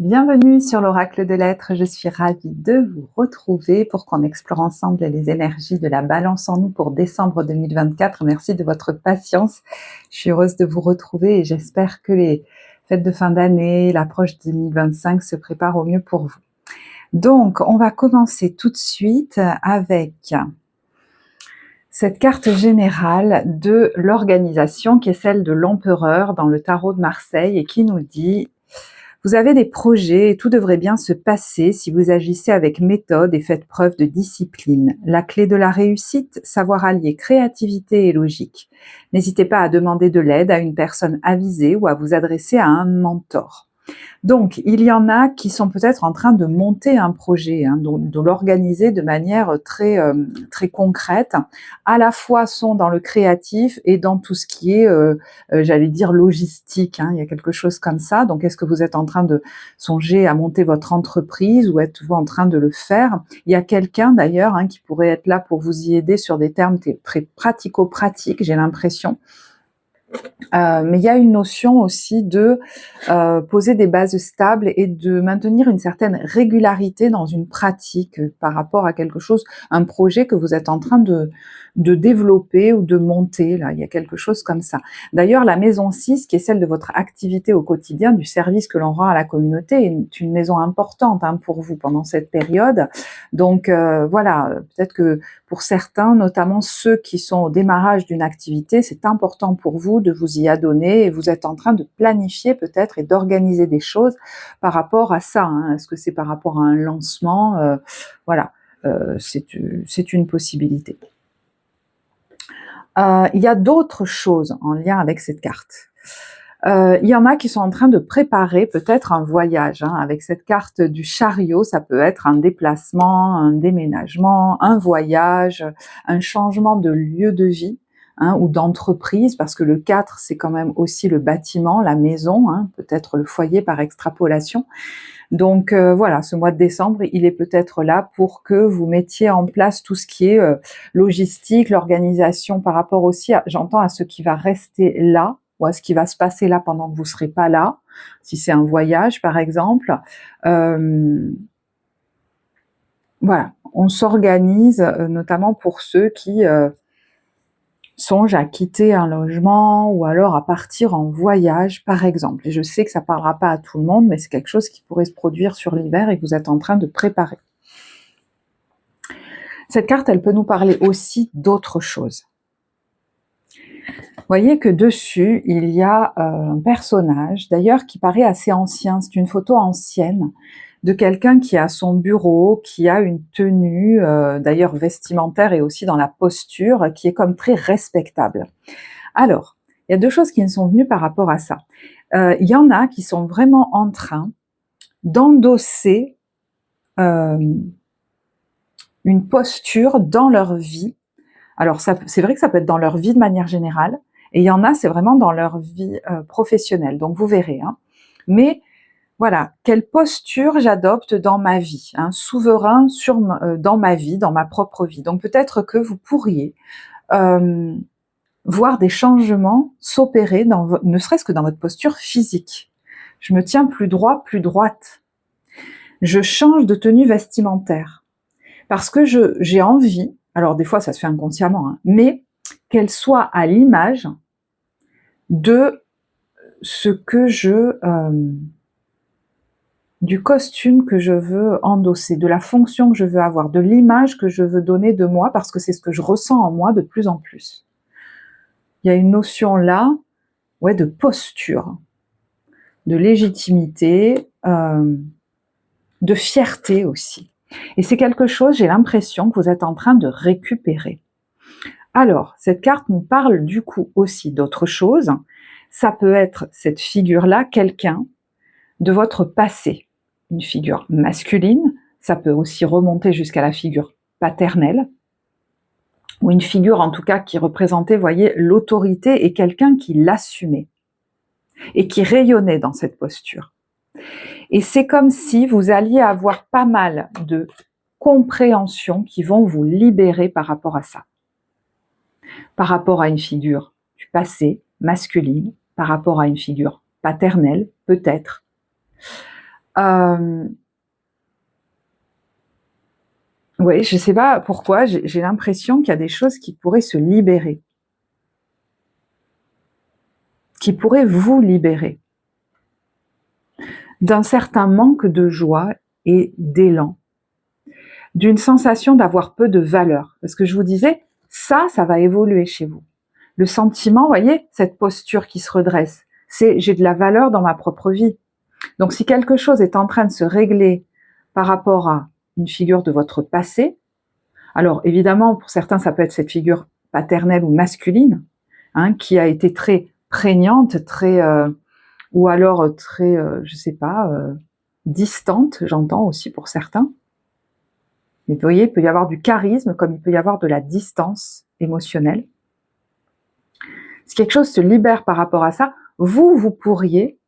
Bienvenue sur l'Oracle de l'Être, je suis ravie de vous retrouver pour qu'on explore ensemble les énergies de la balance en nous pour décembre 2024. Merci de votre patience, je suis heureuse de vous retrouver et j'espère que les fêtes de fin d'année, l'approche de 2025 se préparent au mieux pour vous. Donc, on va commencer tout de suite avec cette carte générale de l'organisation qui est celle de l'Empereur dans le tarot de Marseille et qui nous dit: vous avez des projets et tout devrait bien se passer si vous agissez avec méthode et faites preuve de discipline. La clé de la réussite, savoir allier créativité et logique. N'hésitez pas à demander de l'aide à une personne avisée ou à vous adresser à un mentor. Donc, il y en a qui sont peut-être en train de monter un projet, de l'organiser de manière très concrète. À la fois sont dans le créatif et dans tout ce qui est, j'allais dire, logistique. Il y a quelque chose comme ça. Donc, est-ce que vous êtes en train de songer à monter votre entreprise ou êtes-vous en train de le faire? Il y a quelqu'un d'ailleurs qui pourrait être là pour vous y aider sur des termes très pratico-pratiques, j'ai l'impression. Mais il y a une notion aussi de poser des bases stables et de maintenir une certaine régularité dans une pratique par rapport à quelque chose, un projet que vous êtes en train de développer ou de monter. Là, il y a quelque chose comme ça. D'ailleurs, la maison 6, qui est celle de votre activité au quotidien, du service que l'on rend à la communauté, est une maison importante pour vous pendant cette période. Donc voilà, peut-être que pour certains, notamment ceux qui sont au démarrage d'une activité, c'est important pour vous de vous y adonner et vous êtes en train de planifier peut-être et d'organiser des choses par rapport à ça. Est-ce que c'est par rapport à un lancement? Voilà, c'est une possibilité. Il y a d'autres choses en lien avec cette carte. Il y en a qui sont en train de préparer peut-être un voyage. Avec cette carte du chariot, ça peut être un déplacement, un déménagement, un voyage, un changement de lieu de vie ou d'entreprise, parce que le 4, c'est quand même aussi le bâtiment, la maison, peut-être le foyer par extrapolation. Donc voilà, ce mois de décembre, il est peut-être là pour que vous mettiez en place tout ce qui est logistique, l'organisation par rapport aussi, j'entends, à ce qui va rester là, ou à ce qui va se passer là pendant que vous ne serez pas là, si c'est un voyage par exemple. Voilà, on s'organise notamment pour ceux qui songent à quitter un logement ou alors à partir en voyage par exemple. Et je sais que ça ne parlera pas à tout le monde, mais c'est quelque chose qui pourrait se produire sur l'hiver et que vous êtes en train de préparer. Cette carte, elle peut nous parler aussi d'autre chose. Vous voyez que dessus, il y a un personnage, d'ailleurs qui paraît assez ancien, c'est une photo ancienne, de quelqu'un qui a son bureau, qui a une tenue, d'ailleurs vestimentaire et aussi dans la posture, qui est comme très respectable. Alors, il y a deux choses qui me sont venues par rapport à ça. Il y en a qui sont vraiment en train d'endosser une posture dans leur vie. Alors, c'est vrai que ça peut être dans leur vie de manière générale, et il y en a, c'est vraiment dans leur vie professionnelle, donc vous verrez. Mais voilà, quelle posture j'adopte dans ma vie, souverain dans ma vie, dans ma propre vie. Donc peut-être que vous pourriez voir des changements s'opérer, ne serait-ce que dans votre posture physique. Je me tiens plus droit, plus droite. Je change de tenue vestimentaire. Parce que j'ai envie, alors des fois ça se fait inconsciemment, mais qu'elle soit à l'image de ce que du costume que je veux endosser, de la fonction que je veux avoir, de l'image que je veux donner de moi, parce que c'est ce que je ressens en moi de plus en plus. Il y a une notion là, de posture, de légitimité, de fierté aussi. Et c'est quelque chose, j'ai l'impression, que vous êtes en train de récupérer. Alors, cette carte nous parle du coup aussi d'autre chose. Ça peut être cette figure-là, quelqu'un de votre passé, une figure masculine, ça peut aussi remonter jusqu'à la figure paternelle, ou une figure en tout cas qui représentait, voyez, l'autorité et quelqu'un qui l'assumait, et qui rayonnait dans cette posture. Et c'est comme si vous alliez avoir pas mal de compréhensions qui vont vous libérer par rapport à ça. Par rapport à une figure du passé, masculine, par rapport à une figure paternelle, peut-être. Oui, je ne sais pas pourquoi, j'ai l'impression qu'il y a des choses qui pourraient se libérer, qui pourraient vous libérer d'un certain manque de joie et d'élan, d'une sensation d'avoir peu de valeur. Parce que je vous disais, ça va évoluer chez vous. Le sentiment, vous voyez, cette posture qui se redresse, c'est j'ai de la valeur dans ma propre vie. Donc si quelque chose est en train de se régler par rapport à une figure de votre passé, alors évidemment pour certains ça peut être cette figure paternelle ou masculine, qui a été très prégnante, très ou alors très, je sais pas, distante, j'entends aussi pour certains. Mais vous voyez, il peut y avoir du charisme comme il peut y avoir de la distance émotionnelle. Si quelque chose se libère par rapport à ça, vous pourriez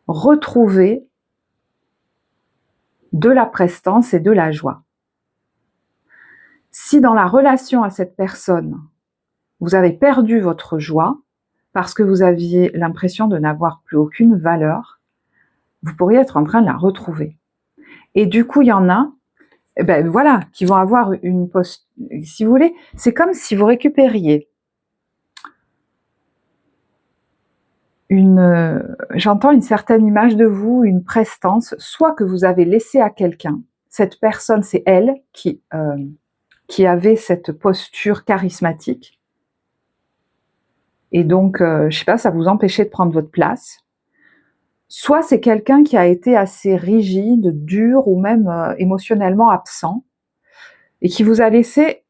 retrouver de la prestance et de la joie. Si dans la relation à cette personne, vous avez perdu votre joie parce que vous aviez l'impression de n'avoir plus aucune valeur, vous pourriez être en train de la retrouver. Et du coup, il y en a, voilà, qui vont avoir une posture. Si vous voulez, c'est comme si vous récupériez j'entends une certaine image de vous, une prestance, soit que vous avez laissé à quelqu'un. Cette personne, c'est elle qui avait cette posture charismatique. Et donc, je sais pas, ça vous empêchait de prendre votre place. Soit c'est quelqu'un qui a été assez rigide, dur ou même émotionnellement absent et qui vous a laissé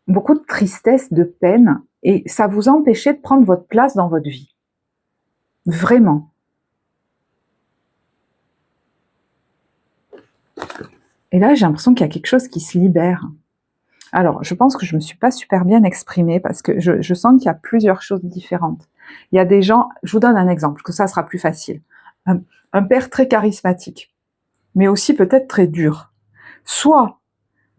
beaucoup de tristesse, de peine et ça vous empêchait de prendre votre place dans votre vie. Vraiment. Et là, j'ai l'impression qu'il y a quelque chose qui se libère. Alors, je pense que je me suis pas super bien exprimée parce que je sens qu'il y a plusieurs choses différentes. Il y a des gens, je vous donne un exemple, que ça sera plus facile. Un père très charismatique, mais aussi peut-être très dur. Soit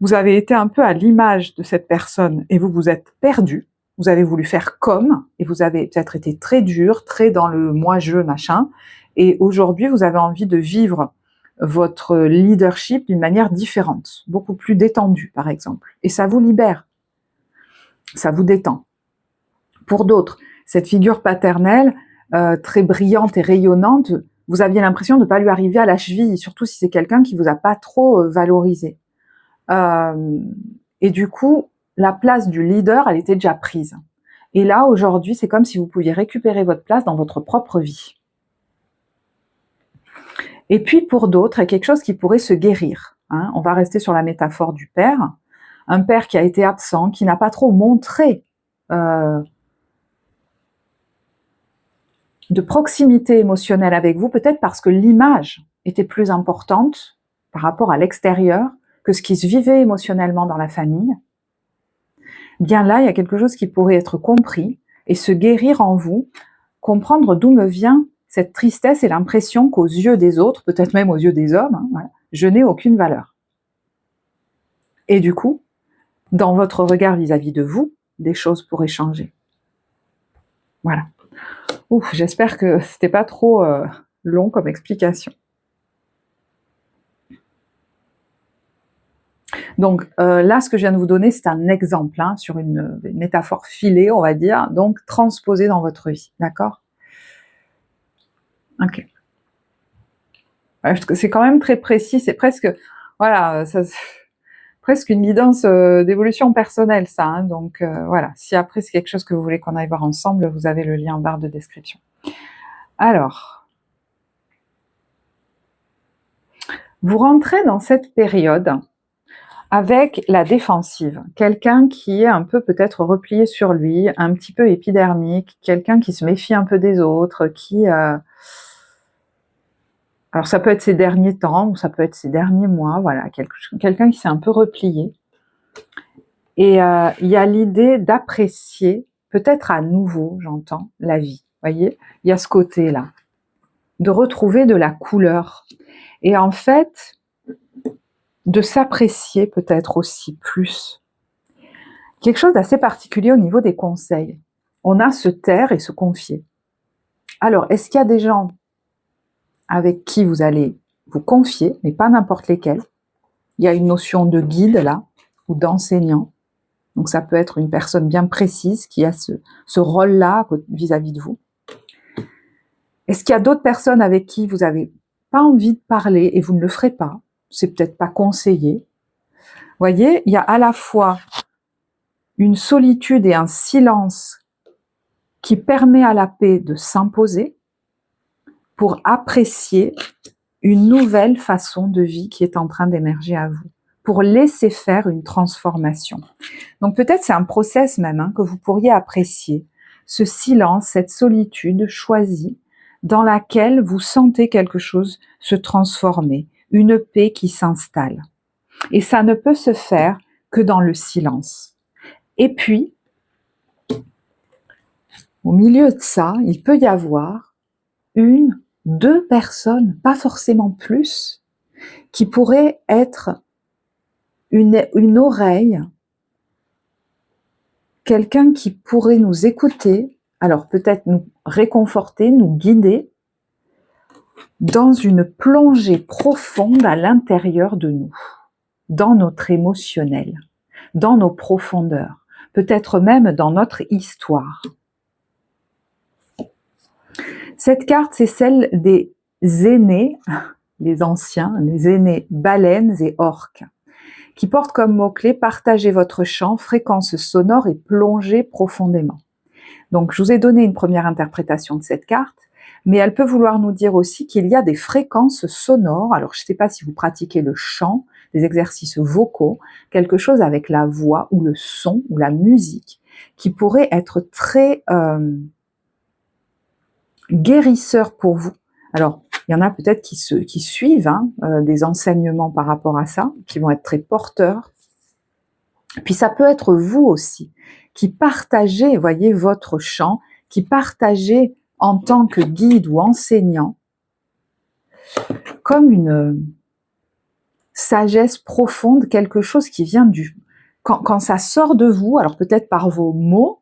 vous avez été un peu à l'image de cette personne et vous vous êtes perdu, vous avez voulu faire comme, et vous avez peut-être été très dur, très dans le moi-je, machin, et aujourd'hui vous avez envie de vivre votre leadership d'une manière différente, beaucoup plus détendue par exemple, et ça vous libère, ça vous détend. Pour d'autres, cette figure paternelle, très brillante et rayonnante, vous aviez l'impression de ne pas lui arriver à la cheville, surtout si c'est quelqu'un qui vous a pas trop valorisé. Et du coup, la place du leader, elle était déjà prise. Et là, aujourd'hui, c'est comme si vous pouviez récupérer votre place dans votre propre vie. Et puis, pour d'autres, il y a quelque chose qui pourrait se guérir. On va rester sur la métaphore du père. Un père qui a été absent, qui n'a pas trop montré de proximité émotionnelle avec vous, peut-être parce que l'image était plus importante par rapport à l'extérieur que ce qui se vivait émotionnellement dans la famille. Bien là, il y a quelque chose qui pourrait être compris et se guérir en vous, comprendre d'où me vient cette tristesse et l'impression qu'aux yeux des autres, peut-être même aux yeux des hommes, voilà, je n'ai aucune valeur. Et du coup, dans votre regard vis-à-vis de vous, des choses pourraient changer. Voilà. Ouf, j'espère que c'était pas trop long comme explication. Donc là, ce que je viens de vous donner, c'est un exemple sur une métaphore filée, on va dire, donc transposée dans votre vie, d'accord ? Ok. C'est quand même très précis, c'est presque, voilà, presque une guidance d'évolution personnelle, ça. Donc voilà, si après c'est quelque chose que vous voulez qu'on aille voir ensemble, vous avez le lien en barre de description. Alors, vous rentrez dans cette période avec la défensive, quelqu'un qui est un peu peut-être replié sur lui, un petit peu épidermique, quelqu'un qui se méfie un peu des autres, qui... Alors ça peut être ces derniers temps, ou ça peut être ces derniers mois, voilà, quelqu'un qui s'est un peu replié. Et il y a l'idée d'apprécier, peut-être à nouveau, j'entends, la vie, voyez, il y a ce côté-là, de retrouver de la couleur. Et en fait, de s'apprécier peut-être aussi plus. Quelque chose d'assez particulier au niveau des conseils. On a se taire et se confier. Alors, est-ce qu'il y a des gens avec qui vous allez vous confier, mais pas n'importe lesquels. Il y a une notion de guide là, ou d'enseignant. Donc ça peut être une personne bien précise qui a ce rôle-là vis-à-vis de vous. Est-ce qu'il y a d'autres personnes avec qui vous n'avez pas envie de parler et vous ne le ferez pas? C'est peut-être pas conseillé. Vous voyez, il y a à la fois une solitude et un silence qui permet à la paix de s'imposer pour apprécier une nouvelle façon de vie qui est en train d'émerger à vous, pour laisser faire une transformation. Donc peut-être c'est un process même que vous pourriez apprécier, ce silence, cette solitude choisie dans laquelle vous sentez quelque chose se transformer, une paix qui s'installe. Et ça ne peut se faire que dans le silence. Et puis, au milieu de ça, il peut y avoir une, deux personnes, pas forcément plus, qui pourraient être une oreille, quelqu'un qui pourrait nous écouter, alors peut-être nous réconforter, nous guider dans une plongée profonde à l'intérieur de nous, dans notre émotionnel, dans nos profondeurs, peut-être même dans notre histoire. Cette carte, c'est celle des aînés, les anciens, les aînés baleines et orques, qui portent comme mot-clé « Partagez votre champ, fréquence sonore et plongez profondément ». Donc, je vous ai donné une première interprétation de cette carte, mais elle peut vouloir nous dire aussi qu'il y a des fréquences sonores. Alors, je ne sais pas si vous pratiquez le chant, des exercices vocaux, quelque chose avec la voix ou le son ou la musique, qui pourrait être très guérisseur pour vous. Alors, il y en a peut-être qui suivent des enseignements par rapport à ça, qui vont être très porteurs. Puis ça peut être vous aussi, qui partagez, voyez, votre chant, qui partagez en tant que guide ou enseignant, comme une sagesse profonde, quelque chose qui vient quand ça sort de vous, alors peut-être par vos mots,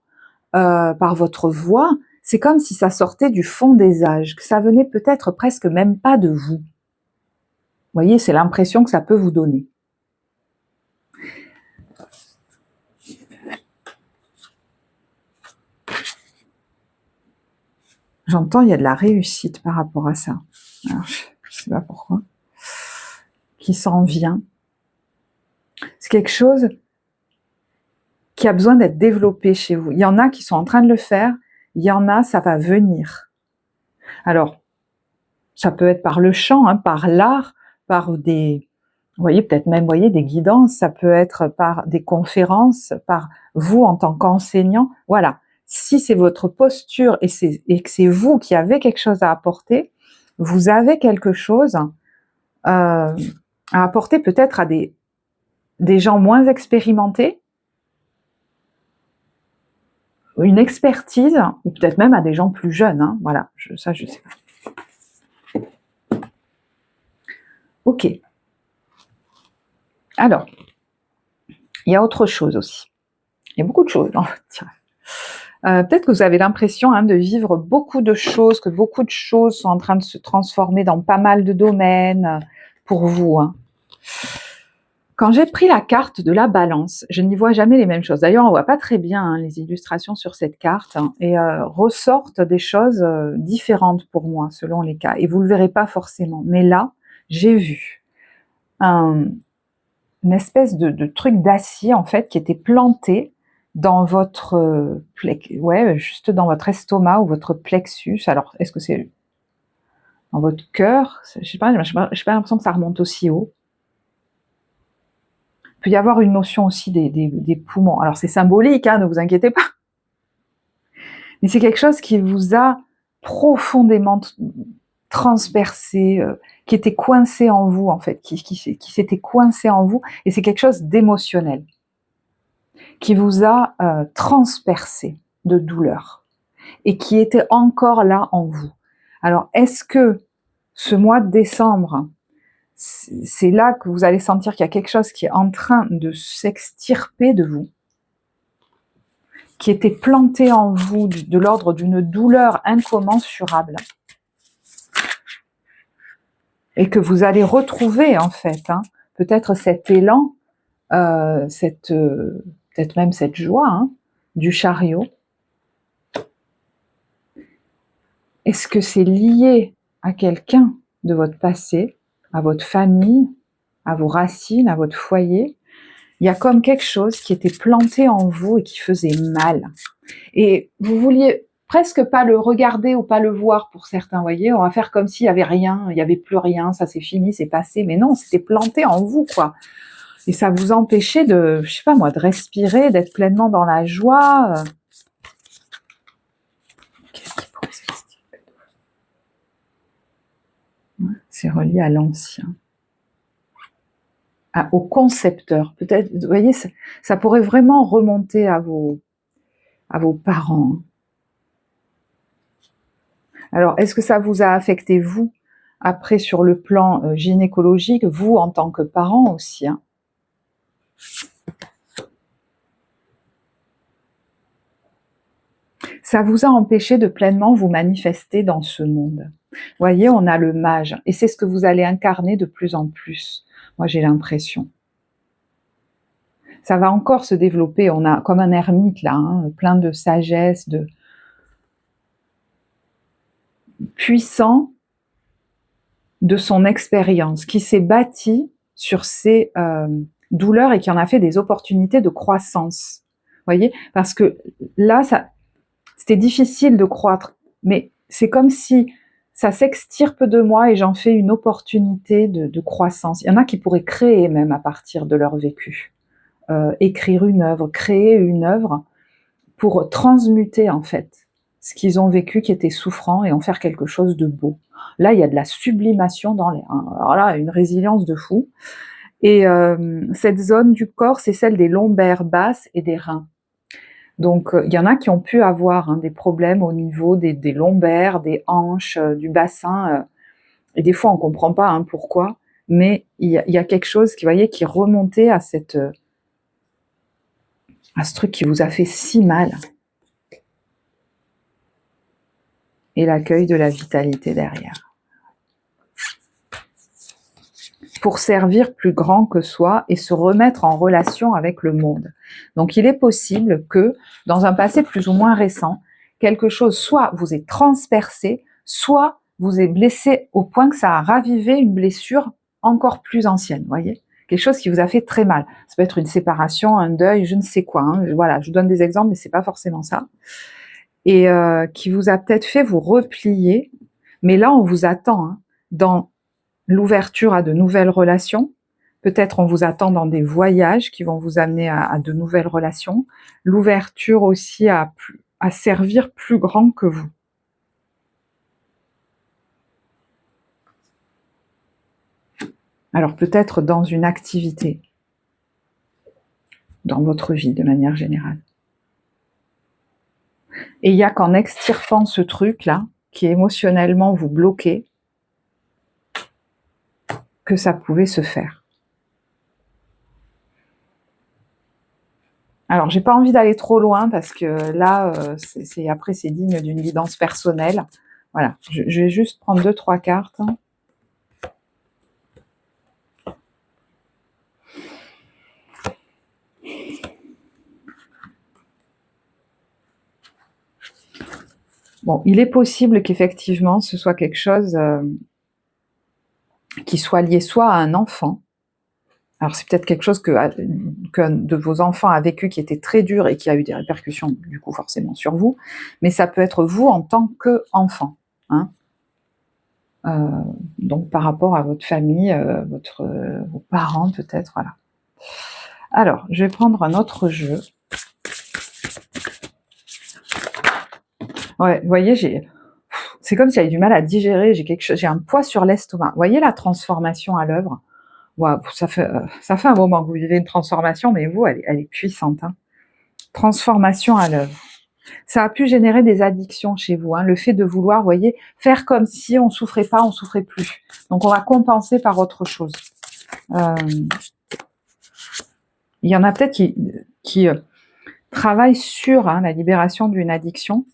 par votre voix, c'est comme si ça sortait du fond des âges, que ça venait peut-être presque même pas de vous. Vous voyez, c'est l'impression que ça peut vous donner. J'entends, il y a de la réussite par rapport à ça. Alors, je sais pas pourquoi. Qui s'en vient. C'est quelque chose qui a besoin d'être développé chez vous. Il y en a qui sont en train de le faire, il y en a, ça va venir. Alors, ça peut être par le chant, par l'art, par des, vous voyez, peut-être même, des guidances, ça peut être par des conférences, par vous en tant qu'enseignant. Voilà. Si c'est votre posture et que c'est vous qui avez quelque chose à apporter, vous avez quelque chose à apporter peut-être à des gens moins expérimentés, une expertise, ou peut-être même à des gens plus jeunes. Voilà, ça je sais pas. Ok. Alors, il y a autre chose aussi. Il y a beaucoup de choses dans votre tirage. Peut-être que vous avez l'impression de vivre beaucoup de choses, que beaucoup de choses sont en train de se transformer dans pas mal de domaines pour vous. Quand j'ai pris la carte de la balance, je n'y vois jamais les mêmes choses. D'ailleurs, on voit pas très bien les illustrations sur cette carte et ressortent des choses différentes pour moi selon les cas. Et vous le verrez pas forcément. Mais là, j'ai vu une espèce de truc d'acier en fait qui était planté dans votre juste dans votre estomac ou votre plexus. Alors, est-ce que c'est dans votre cœur? Je sais pas l'impression que ça remonte aussi haut. Il peut y avoir une notion aussi des poumons. Alors, c'est symbolique, ne vous inquiétez pas. Mais c'est quelque chose qui vous a profondément transpercé, qui était coincé en vous, en fait, qui s'était coincé en vous. Et c'est quelque chose d'émotionnel, qui vous a transpercé de douleur et qui était encore là en vous. Alors, est-ce que ce mois de décembre, c'est là que vous allez sentir qu'il y a quelque chose qui est en train de s'extirper de vous, qui était planté en vous de l'ordre d'une douleur incommensurable? et que vous allez retrouver en fait, hein, peut-être cet élan, peut-être même cette joie, hein, du chariot. Est-ce que c'est lié à quelqu'un de votre passé, à votre famille, à vos racines, à votre foyer? Il y a comme quelque chose qui était planté en vous et qui faisait mal. Et vous vouliez presque pas le regarder ou pas le voir pour certains, voyez. On va faire comme s'il y avait rien, il y avait plus rien, ça c'est fini, c'est passé. Mais non, c'était planté en vous, quoi. Et ça vous empêchait de, je sais pas moi, de respirer, d'être pleinement dans la joie. Qu'est-ce qui pourrait s'expliquer? C'est relié à l'ancien. Au concepteur. Peut-être, vous voyez, ça pourrait vraiment remonter à vos parents. Alors, est-ce que ça vous a affecté, vous, après, sur le plan gynécologique, vous, en tant que parent aussi, hein? Ça vous a empêché de pleinement vous manifester dans ce monde. Vous voyez, on a le mage, et c'est ce que vous allez incarner de plus en plus. Moi, j'ai l'impression. Ça va encore se développer, on a comme un ermite là, hein, plein de sagesse, de puissant de son expérience, qui s'est bâti sur ses douleurs et qui en a fait des opportunités de croissance. Vous voyez, parce que là, c'était difficile de croître, mais c'est comme si ça s'extirpe de moi et j'en fais une opportunité de croissance. Il y en a qui pourraient créer même à partir de leur vécu. Écrire une œuvre, créer une œuvre pour transmuter en fait ce qu'ils ont vécu qui était souffrant et en faire quelque chose de beau. Là, il y a de la sublimation dans l'air. Alors là, une résilience de fou. Et cette zone du corps, c'est celle des lombaires basses et des reins. Donc, il y en a qui ont pu avoir des problèmes au niveau des lombaires, des hanches, du bassin. Et des fois, on ne comprend pas pourquoi. Mais il y a quelque chose qui, voyez, qui remontait à ce truc qui vous a fait si mal. Et l'accueil de la vitalité derrière. Pour servir plus grand que soi et se remettre en relation avec le monde. Donc il est possible que, dans un passé plus ou moins récent, quelque chose soit vous ait transpercé, soit vous ait blessé au point que ça a ravivé une blessure encore plus ancienne, voyez ? Quelque chose qui vous a fait très mal. Ça peut être une séparation, un deuil, je ne sais quoi. Voilà, je vous donne des exemples, mais c'est pas forcément ça. Et qui vous a peut-être fait vous replier, mais là on vous attend dans l'ouverture à de nouvelles relations, peut-être on vous attend dans des voyages qui vont vous amener à de nouvelles relations, l'ouverture aussi à servir plus grand que vous. Alors peut-être dans une activité, dans votre vie de manière générale. Et il n'y a qu'en extirpant ce truc-là, qui émotionnellement vous bloquait, que ça pouvait se faire. Alors, j'ai pas envie d'aller trop loin parce que là, après, c'est digne d'une guidance personnelle. Voilà, je vais juste prendre 2-3 cartes. Bon, il est possible qu'effectivement, ce soit quelque chose qui soit lié soit à un enfant. Alors, c'est peut-être quelque chose qu'un de vos enfants a vécu qui était très dur et qui a eu des répercussions, du coup, forcément sur vous. Mais ça peut être vous en tant qu'enfant. Donc, par rapport à votre famille, vos parents, peut-être, voilà. Alors, je vais prendre un autre jeu. Ouais, vous voyez, c'est comme si j'avais du mal à digérer, j'ai un poids sur l'estomac. Vous voyez la transformation à l'œuvre? Wow, ça fait un moment que vous vivez une transformation, mais vous, elle est puissante. Transformation à l'œuvre. Ça a pu générer des addictions chez vous. Le fait de vouloir, vous voyez, faire comme si on souffrait pas, on souffrait plus. Donc on va compenser par autre chose. Il y en a peut-être qui travaillent sur la libération d'une addiction.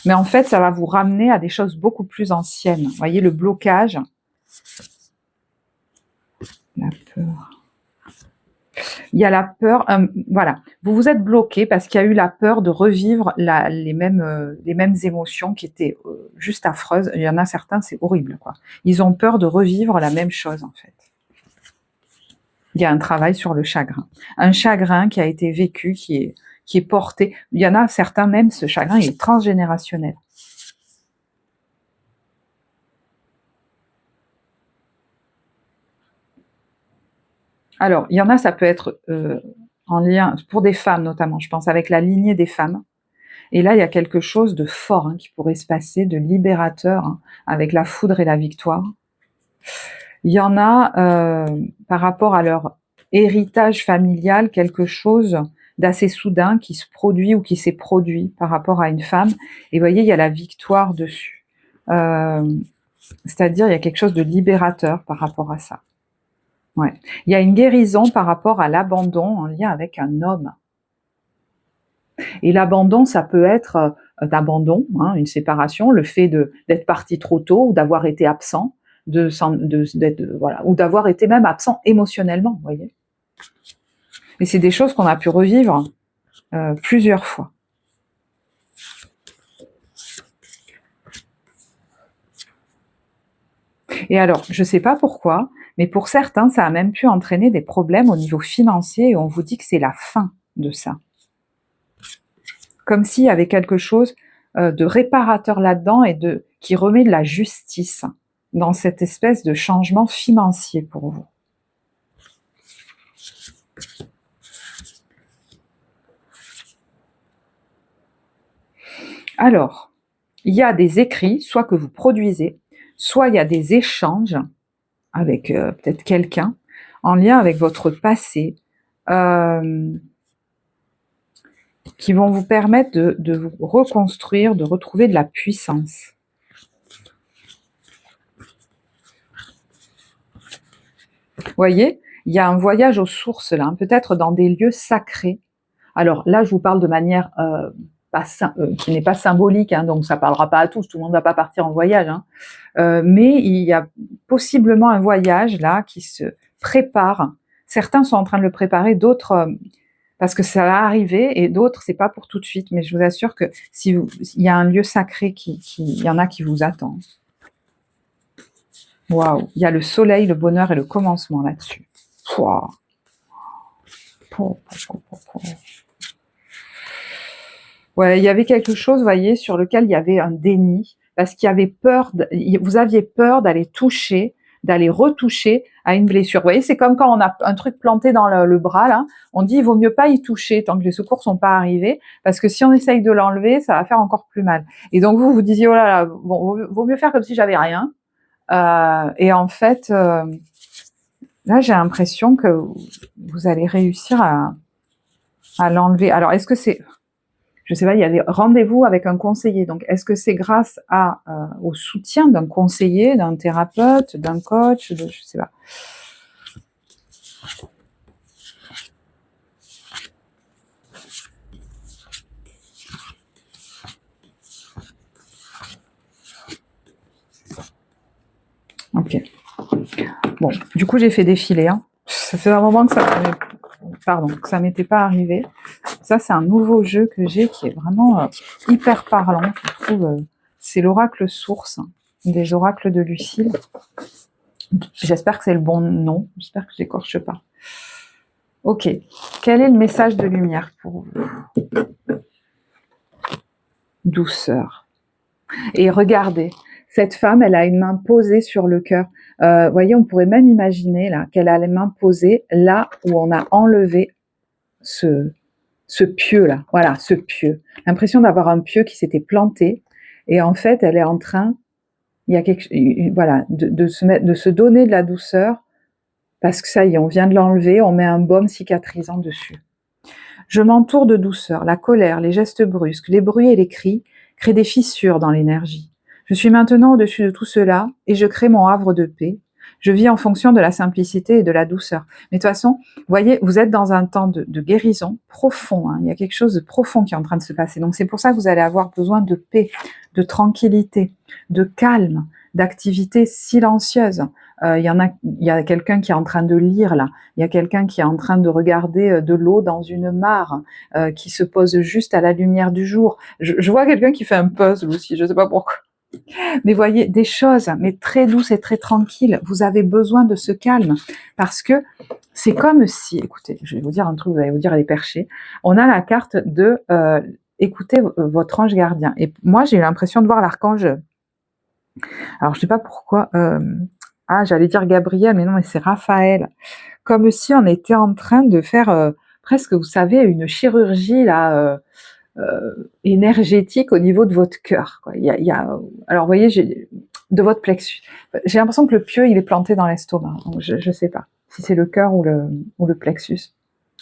Mais en fait, ça va vous ramener à des choses beaucoup plus anciennes. Vous voyez, le blocage, La peur. Il y a la peur, voilà, vous vous êtes bloqué parce qu'il y a eu la peur de revivre les mêmes émotions qui étaient juste affreuses. Il y en a certains, c'est horrible, quoi. Ils ont peur de revivre la même chose, en fait. Il y a un travail sur le chagrin. Un chagrin qui a été vécu, qui est porté. Il y en a certains, même, ce chagrin, il est transgénérationnel. Alors, il y en a, ça peut être en lien, pour des femmes notamment, je pense, avec la lignée des femmes. Et là, il y a quelque chose de fort qui pourrait se passer, de libérateur, avec la foudre et la victoire. Il y en a, par rapport à leur héritage familial, quelque chose d'assez soudain qui se produit ou qui s'est produit par rapport à une femme. Et vous voyez, il y a la victoire dessus. C'est-à-dire, il y a quelque chose de libérateur par rapport à ça. Ouais. Il y a une guérison par rapport à l'abandon en lien avec un homme. Et l'abandon, ça peut être d'abandon, une séparation, le fait d'être parti trop tôt ou d'avoir été absent, voilà, ou d'avoir été même absent émotionnellement, vous voyez. Et c'est des choses qu'on a pu revivre plusieurs fois. Et alors, je ne sais pas pourquoi, mais pour certains, ça a même pu entraîner des problèmes au niveau financier et on vous dit que c'est la fin de ça. Comme s'il y avait quelque chose de réparateur là-dedans et qui remet de la justice dans cette espèce de changement financier pour vous. Alors, il y a des écrits, soit que vous produisez, soit il y a des échanges avec peut-être quelqu'un en lien avec votre passé, qui vont vous permettre de vous reconstruire, de retrouver de la puissance. Vous voyez, il y a un voyage aux sources là, peut-être dans des lieux sacrés. Alors là, je vous parle de manière qui n'est pas symbolique, donc ça ne parlera pas à tous, tout le monde ne va pas partir en voyage, mais il y a possiblement un voyage là qui se prépare. Certains sont en train de le préparer, d'autres parce que ça va arriver, et d'autres c'est pas pour tout de suite. Mais je vous assure que il y a un lieu sacré il y en a qui vous attend. Waouh, il y a le soleil, le bonheur et le commencement là-dessus. Wow. Ouais, il y avait quelque chose, vous voyez, sur lequel il y avait un déni, parce qu'il y avait peur, vous aviez peur d'aller toucher, d'aller retoucher à une blessure. Vous voyez, c'est comme quand on a un truc planté dans le bras, là, on dit il vaut mieux pas y toucher tant que les secours sont pas arrivés, parce que si on essaye de l'enlever, ça va faire encore plus mal. Et donc vous disiez, oh là là, bon, vaut mieux faire comme si j'avais rien. Et en fait, là, j'ai l'impression que vous allez réussir à l'enlever. Alors, est-ce que c'est... Je sais pas, il y a des rendez-vous avec un conseiller. Donc, est-ce que c'est grâce au soutien d'un conseiller, d'un thérapeute, d'un coach, je sais pas. Ok. Bon, du coup, j'ai fait défiler. Ça fait un moment que ça m'était pas arrivé. Ça, c'est un nouveau jeu que j'ai qui est vraiment hyper parlant. Je trouve, c'est l'oracle source des oracles de Lucille. J'espère que c'est le bon nom. J'espère que je n'écorche pas. Ok. Quel est le message de lumière pour vous? Douceur. Et regardez, cette femme, elle a une main posée sur le cœur. Vous voyez, on pourrait même imaginer là qu'elle a les mains posées là où on a enlevé ce pieu là. Voilà, ce pieu. L'impression d'avoir un pieu qui s'était planté. Et en fait, elle est en train, il y a voilà, de se donner de la douceur, parce que ça y est, on vient de l'enlever, on met un baume cicatrisant dessus. Je m'entoure de douceur. La colère, les gestes brusques, les bruits et les cris créent des fissures dans l'énergie. Je suis maintenant au-dessus de tout cela et je crée mon havre de paix. Je vis en fonction de la simplicité et de la douceur. Mais de toute façon, vous voyez, vous êtes dans un temps de guérison profond. Il y a quelque chose de profond qui est en train de se passer. Donc c'est pour ça que vous allez avoir besoin de paix, de tranquillité, de calme, d'activités silencieuses. Il y a quelqu'un qui est en train de lire là, il y a quelqu'un qui est en train de regarder de l'eau dans une mare, qui se pose juste à la lumière du jour. Je vois quelqu'un qui fait un puzzle aussi, je sais pas pourquoi. Mais voyez, des choses, mais très douces et très tranquilles. Vous avez besoin de ce calme parce que c'est comme si, écoutez, je vais vous dire un truc, vous allez vous dire elle est perchée. On a la carte de écoutez votre ange gardien. Et moi, j'ai eu l'impression de voir l'archange. Alors, je sais pas pourquoi. J'allais dire Gabriel, mais non, mais c'est Raphaël. Comme si on était en train de faire presque, vous savez, une chirurgie là. Énergétique au niveau de votre cœur. Alors, vous voyez, de votre plexus. J'ai l'impression que le pieu, il est planté dans l'estomac. Donc, je ne sais pas si c'est le cœur ou le plexus.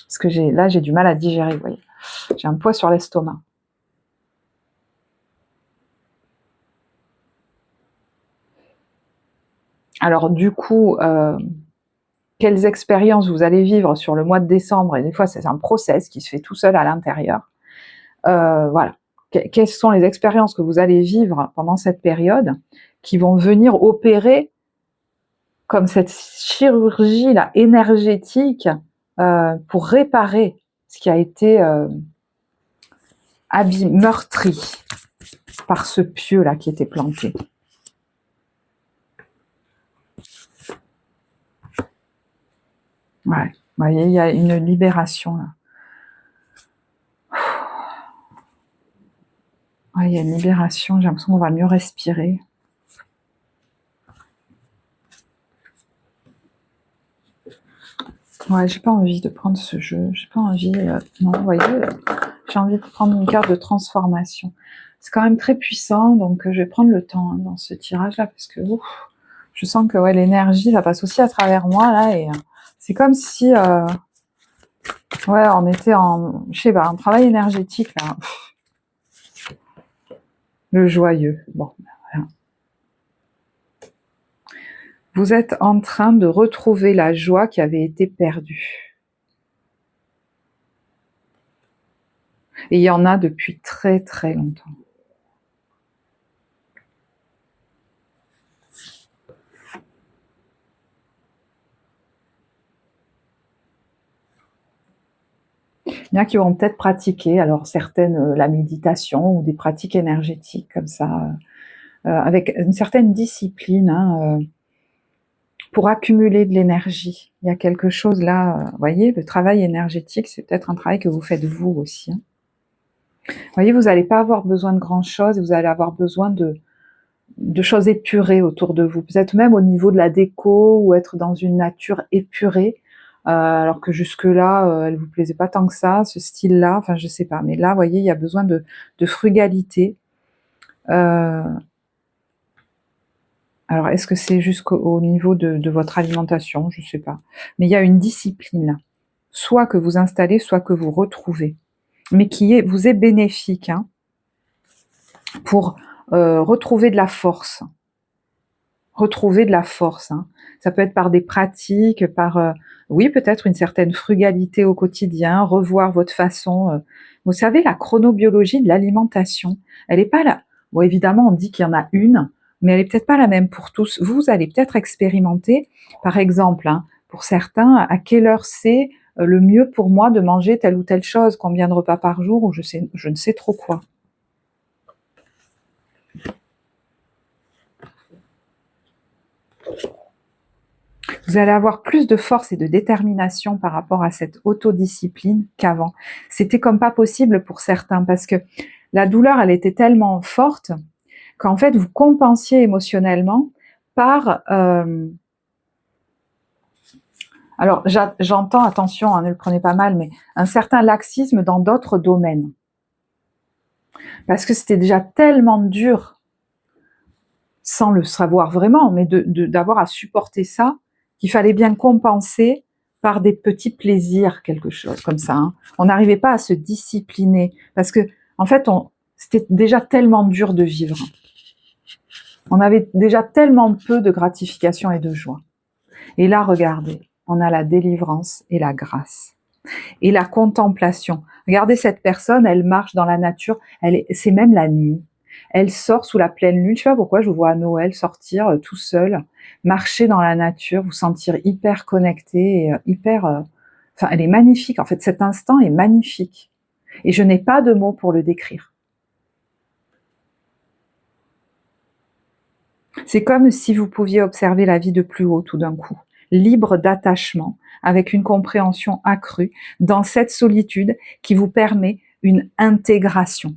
Parce que j'ai du mal à digérer, vous voyez. J'ai un poids sur l'estomac. Alors, du coup, quelles expériences vous allez vivre sur le mois de décembre, et des fois, c'est un process qui se fait tout seul à l'intérieur. Voilà. Quelles sont les expériences que vous allez vivre pendant cette période qui vont venir opérer comme cette chirurgie là énergétique pour réparer ce qui a été meurtri par ce pieu là qui était planté. Ouais, vous voyez, il y a une libération là. Ouais, il y a une libération, j'ai l'impression qu'on va mieux respirer. Ouais, j'ai pas envie de prendre ce jeu, j'ai pas envie, non, vous voyez, j'ai envie de prendre une carte de transformation. C'est quand même très puissant, donc je vais prendre le temps dans ce tirage-là, parce que je sens que ouais, l'énergie, ça passe aussi à travers moi, là, et c'est comme si, ouais, on était en, je sais pas, un travail énergétique, là. Le joyeux, bon, voilà. Vous êtes en train de retrouver la joie qui avait été perdue. Et il y en a depuis très très longtemps. Il y en a qui vont peut-être pratiquer, alors certaines la méditation ou des pratiques énergétiques comme ça, avec une certaine discipline, hein, pour accumuler de l'énergie. Il y a quelque chose là, vous voyez, le travail énergétique, c'est peut-être un travail que vous faites vous aussi. Hein. Vous voyez, vous n'allez pas avoir besoin de grand-chose, vous allez avoir besoin de choses épurées autour de vous, peut-être même au niveau de la déco, ou être dans une nature épurée, alors que jusque-là, elle vous plaisait pas tant que ça, ce style-là, enfin je sais pas, mais là, vous voyez, il y a besoin de frugalité. Alors, est-ce que c'est jusqu'au niveau de votre alimentation? Je sais pas. Mais il y a une discipline là, soit que vous installez, soit que vous retrouvez, mais qui vous est bénéfique, hein, pour retrouver de la force. Retrouver de la force. Hein. Ça peut être par des pratiques, par, oui, peut-être une certaine frugalité au quotidien, revoir votre façon. Vous savez, la chronobiologie de l'alimentation, elle n'est pas là. Bon, évidemment, on dit qu'il y en a une, mais elle est peut-être pas la même pour tous. Vous allez peut-être expérimenter, par exemple, hein, pour certains, à quelle heure c'est le mieux pour moi de manger telle ou telle chose, combien de repas par jour, ou je ne sais trop quoi. Vous allez avoir plus de force et de détermination par rapport à cette autodiscipline qu'avant. C'était comme pas possible pour certains parce que la douleur, elle était tellement forte qu'en fait, vous compensiez émotionnellement par... alors, j'entends, attention, hein, ne le prenez pas mal, mais un certain laxisme dans d'autres domaines. Parce que c'était déjà tellement dur, sans le savoir vraiment, mais d'avoir à supporter ça, qu'il fallait bien compenser par des petits plaisirs, quelque chose comme ça. Hein. On n'arrivait pas à se discipliner, parce que, en fait, c'était déjà tellement dur de vivre. On avait déjà tellement peu de gratification et de joie. Et là, regardez, on a la délivrance et la grâce. Et la contemplation. Regardez cette personne, elle marche dans la nature, c'est même la nuit. Elle sort sous la pleine lune. Je sais pas pourquoi je vous vois à Noël sortir tout seul, marcher dans la nature, vous sentir hyper connecté, et, hyper... Enfin, elle est magnifique. En fait, cet instant est magnifique. Et je n'ai pas de mots pour le décrire. C'est comme si vous pouviez observer la vie de plus haut tout d'un coup, libre d'attachement, avec une compréhension accrue, dans cette solitude qui vous permet une intégration.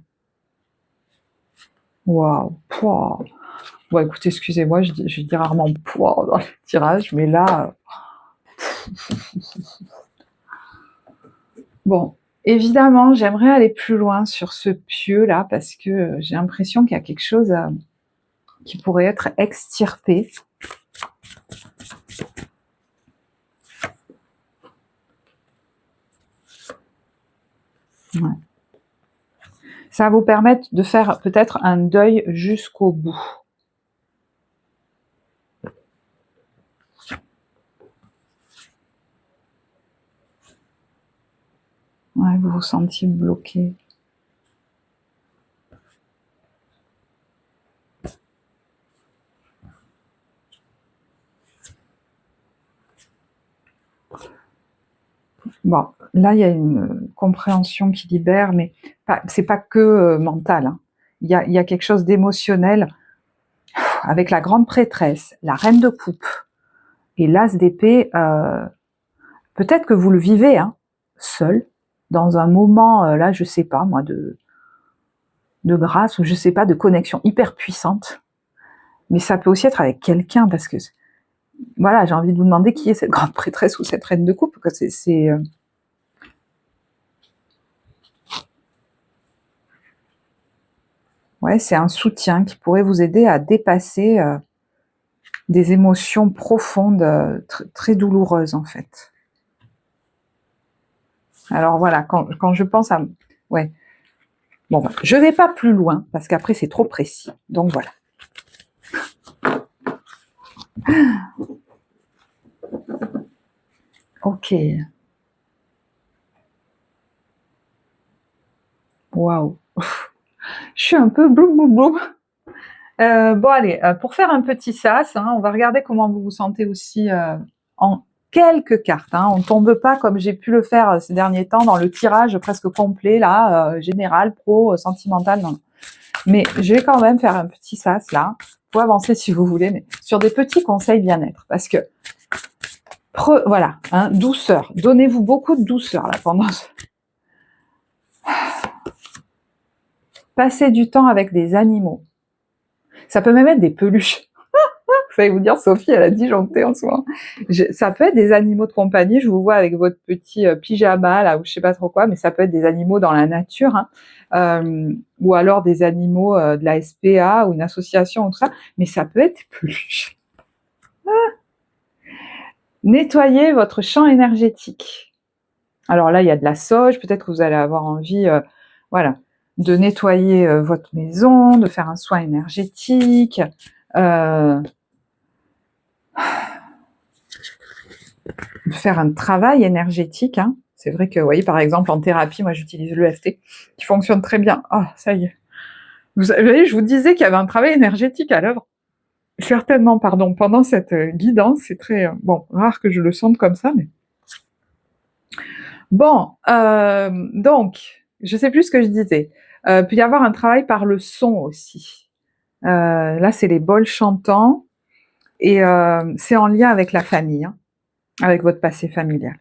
Waouh, wow. Bon, écoutez, excusez-moi, je dis rarement wow dans le tirage, mais là... Bon, évidemment, j'aimerais aller plus loin sur ce pieu-là, parce que j'ai l'impression qu'il y a quelque chose qui pourrait être extirpé. Ouais. Ça va vous permettre de faire peut-être un deuil jusqu'au bout. Ouais, vous vous sentiez bloqué. Bon, là, il y a une compréhension qui libère, mais c'est pas que mental. Hein. Il y a quelque chose d'émotionnel avec la grande prêtresse, la reine de coupe et l'as d'épée. Peut-être que vous le vivez seul, dans un moment, là, je sais pas, moi, de grâce, ou je sais pas, de connexion hyper puissante. Mais ça peut aussi être avec quelqu'un, parce que, voilà, j'ai envie de vous demander qui est cette grande prêtresse ou cette reine de coupe, parce que c'est ouais, c'est un soutien qui pourrait vous aider à dépasser des émotions profondes, très douloureuses, en fait. Alors voilà, quand je pense à... Ouais. Bon, je vais pas plus loin, parce qu'après c'est trop précis. Donc voilà. Ok. Waouh. Je suis un peu bloum bloum bloum. Bon allez, pour faire un petit sas, on va regarder comment vous vous sentez aussi en quelques cartes. On ne tombe pas comme j'ai pu le faire ces derniers temps dans le tirage presque complet, là, général, pro, sentimental. Non. Mais je vais quand même faire un petit sas là. Vous pouvez avancer si vous voulez, mais sur des petits conseils bien-être. Parce que, voilà, douceur. Donnez-vous beaucoup de douceur là pendant ce... Passez du temps avec des animaux. Ça peut même être des peluches. Vous allez vous dire, Sophie, elle a disjoncté en soi. Ça peut être des animaux de compagnie, je vous vois avec votre petit pyjama, là, ou je sais pas trop quoi, mais ça peut être des animaux dans la nature, ou alors des animaux de la SPA, ou une association, ou tout ça, mais ça peut être des peluches. Nettoyez votre champ énergétique. Alors là, il y a de la sauge, peut-être que vous allez avoir envie, voilà, de nettoyer votre maison, de faire un soin énergétique, de faire un travail énergétique. C'est vrai que, vous voyez, par exemple, en thérapie, moi, j'utilise l'EFT, qui fonctionne très bien. Ah, ça y est. Vous voyez, je vous disais qu'il y avait un travail énergétique à l'œuvre. Certainement, pardon, pendant cette guidance, c'est très, bon, rare que je le sente comme ça, mais... Bon, donc, je sais plus ce que je disais. Peut y avoir un travail par le son aussi. Là, c'est les bols chantants, et c'est en lien avec la famille, avec votre passé familial.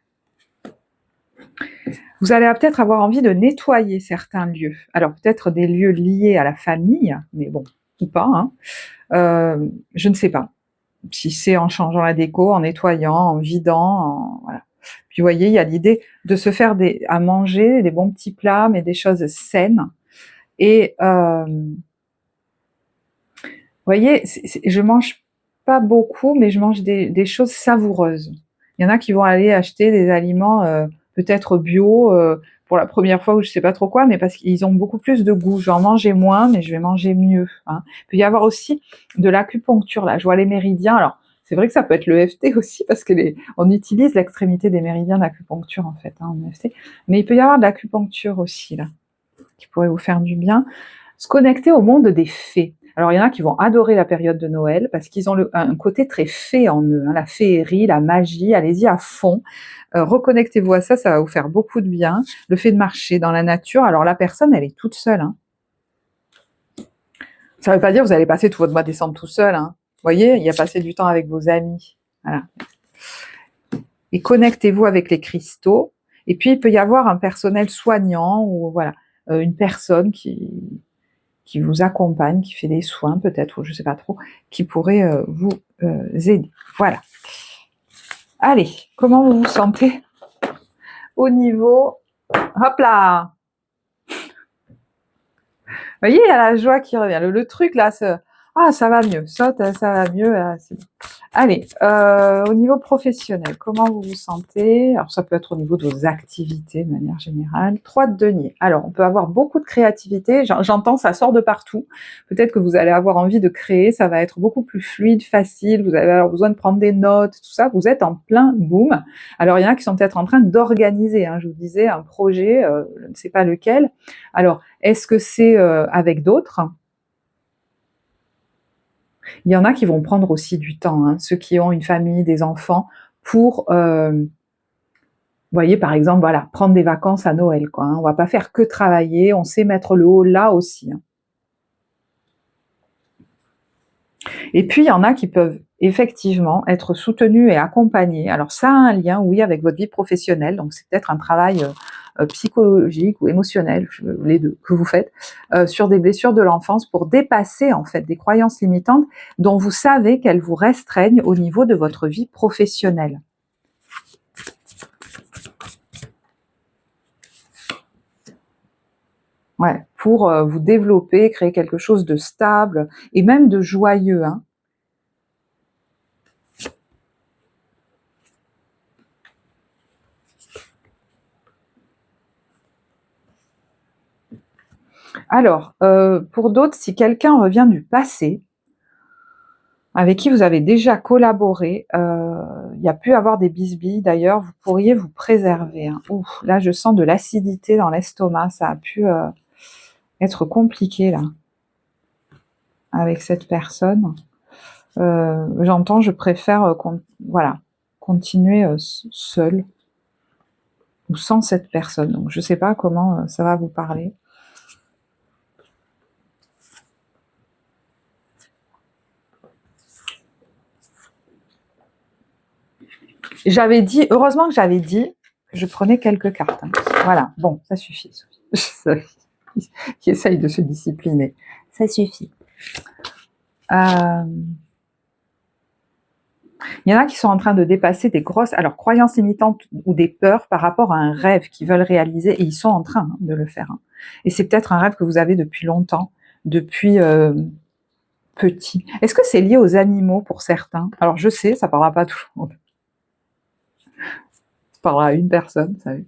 Vous allez peut-être avoir envie de nettoyer certains lieux. Alors peut-être des lieux liés à la famille, mais bon, ou pas. Je ne sais pas. Si c'est en changeant la déco, en nettoyant, en vidant, voilà. Puis vous voyez, il y a l'idée de se faire à manger, des bons petits plats, mais des choses saines. Et vous voyez, je mange pas beaucoup, mais je mange des choses savoureuses. Il y en a qui vont aller acheter des aliments peut-être bio pour la première fois ou je sais pas trop quoi, mais parce qu'ils ont beaucoup plus de goût. Je vais en manger moins, mais je vais manger mieux. Il peut y avoir aussi de l'acupuncture. Là, je vois les méridiens. Alors, c'est vrai que ça peut être le l'EFT aussi, parce que on utilise l'extrémité des méridiens d'acupuncture, en fait, en EFT. Mais il peut y avoir de l'acupuncture aussi, là, qui pourrait vous faire du bien. Se connecter au monde des fées. Alors, il y en a qui vont adorer la période de Noël parce qu'ils ont un côté très fée en eux, hein, la féerie, la magie, allez-y à fond. Reconnectez-vous à ça, ça va vous faire beaucoup de bien. Le fait de marcher dans la nature, alors la personne, elle est toute seule. Hein. Ça ne veut pas dire que vous allez passer tout votre mois de décembre tout seul. Hein. Vous voyez, il y a passer du temps avec vos amis. Voilà. Et connectez-vous avec les cristaux. Et puis, il peut y avoir un personnel soignant ou voilà, une personne qui vous accompagne, qui fait des soins peut-être, ou je ne sais pas trop, qui pourrait vous aider. Voilà. Allez, comment vous vous sentez au niveau... Hop là! Vous voyez, il y a la joie qui revient. Le truc là, ça va mieux, ça va mieux. Là, allez, au niveau professionnel, comment vous vous sentez? Alors ça peut être au niveau de vos activités de manière générale. 3 de denier. Alors on peut avoir beaucoup de créativité, j'entends ça sort de partout. Peut-être que vous allez avoir envie de créer, ça va être beaucoup plus fluide, facile, vous avez alors besoin de prendre des notes, tout ça, vous êtes en plein boom. Alors il y en a qui sont peut-être en train d'organiser, hein, je vous disais, un projet, je ne sais pas lequel. Alors, est-ce que c'est avec d'autres? Il y en a qui vont prendre aussi du temps, hein, ceux qui ont une famille, des enfants, pour, vous voyez, par exemple, voilà, prendre des vacances à Noël, quoi. Hein. On va pas faire que travailler, on sait mettre le haut là aussi. Hein. Et puis, il y en a qui peuvent effectivement être soutenus et accompagnés. Alors, ça a un lien, oui, avec votre vie professionnelle, donc c'est peut-être un travail psychologique ou émotionnel, les deux, que vous faites, sur des blessures de l'enfance pour dépasser en fait des croyances limitantes dont vous savez qu'elles vous restreignent au niveau de votre vie professionnelle. Ouais, pour vous développer, créer quelque chose de stable et même de joyeux. Hein. Alors, pour d'autres, si quelqu'un revient du passé, avec qui vous avez déjà collaboré, il y a pu avoir des bisbilles d'ailleurs, vous pourriez vous préserver. Hein. Ouh, là, je sens de l'acidité dans l'estomac, ça a pu être compliqué là, avec cette personne. J'entends, je préfère voilà, continuer seul ou sans cette personne. Donc, je ne sais pas comment ça va vous parler. J'avais dit, heureusement que j'avais dit que je prenais quelques cartes. Hein. Voilà, bon, ça suffit, Sophie. Qui essaye de se discipliner. Ça suffit. Il y en a qui sont en train de dépasser des grosses croyances limitantes ou des peurs par rapport à un rêve qu'ils veulent réaliser et ils sont en train de le faire. Hein. Et c'est peut-être un rêve que vous avez depuis longtemps, depuis petit. Est-ce que c'est lié aux animaux pour certains? Alors je sais, ça ne parlera pas à tout le monde. Ça parlera à une personne, vous savez.